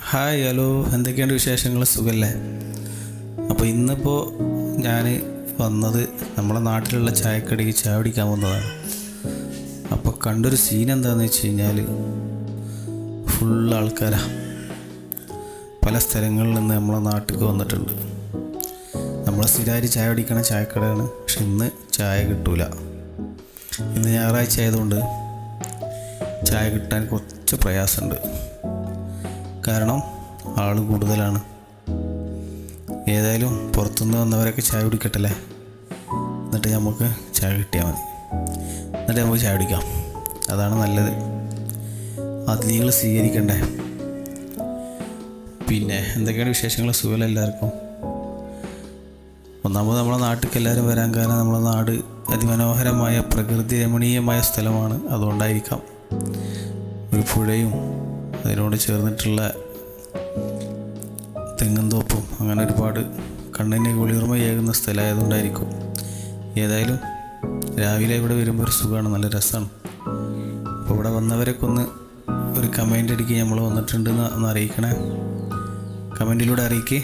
Hi hello, എന്തൊക്കെയുണ്ട് വിശേഷങ്ങൾ? സുഖല്ലേ? അപ്പോൾ ഇന്നിപ്പോൾ ഞാൻ വന്നത് നമ്മളെ നാട്ടിലുള്ള ചായക്കടയ്ക്ക് ചായ കുടിക്കാൻ വന്നതാണ്. അപ്പോൾ കണ്ടൊരു സീൻ എന്താണെന്ന് വെച്ച് കഴിഞ്ഞാൽ ഫുൾ ആൾക്കാരാണ്. പല സ്ഥലങ്ങളിൽ നിന്ന് നമ്മളെ നാട്ടിലേക്ക് വന്നിട്ടുണ്ട്. നമ്മൾ സ്ഥിരമായിട്ട് ചായ കുടിക്കണ ചായക്കടയാണ്, പക്ഷെ ഇന്ന് ചായ കിട്ടൂല. ഇന്ന് ഞായറാഴ്ച ആയതുകൊണ്ട് ചായ കിട്ടാൻ കുറച്ച് പ്രയാസമുണ്ട്. കാരണം ആൾ കൂടുതലാണ്. ഏതായാലും പുറത്തുനിന്ന് വന്നവരൊക്കെ ചായ കുടിക്കട്ടല്ലേ, എന്നിട്ട് നമുക്ക് ചായ കിട്ടിയാൽ മതി. എന്നിട്ട് നമുക്ക് ചായ കുടിക്കാം, അതാണ് നല്ലത്. അതിഥികൾ സ്വീകരിക്കണ്ടേ. പിന്നെ എന്തൊക്കെയാണ് വിശേഷങ്ങൾ? സുഖമല്ല എല്ലാവർക്കും? ഒന്നാമത് നമ്മളെ നാട്ടിലേക്ക് എല്ലാവരും വരാൻ കാരണം നമ്മളെ നാട് അതിമനോഹരമായ പ്രകൃതി രമണീയമായ സ്ഥലമാണ്. അതുകൊണ്ടായിരിക്കാം. ഒരു പുഴയും അതിനോട് ചേർന്നിട്ടുള്ള തെങ്ങുംതോപ്പും അങ്ങനെ ഒരുപാട് കണ്ണിന് കുളിർമയേകുന്ന സ്ഥലമായതുകൊണ്ടായിരിക്കും. ഏതായാലും രാവിലെ ഇവിടെ വരുമ്പോൾ ഒരു സുഖമാണ്, നല്ല രസമാണ്. അപ്പോൾ ഇവിടെ വന്നവരൊക്കെ ഒരു കമൻ്റ് അടിക്കുക, നമ്മൾ വന്നിട്ടുണ്ടെന്ന് ഒന്ന് അറിയിക്കണേ. കമൻറ്റിലൂടെ അറിയിക്കേ.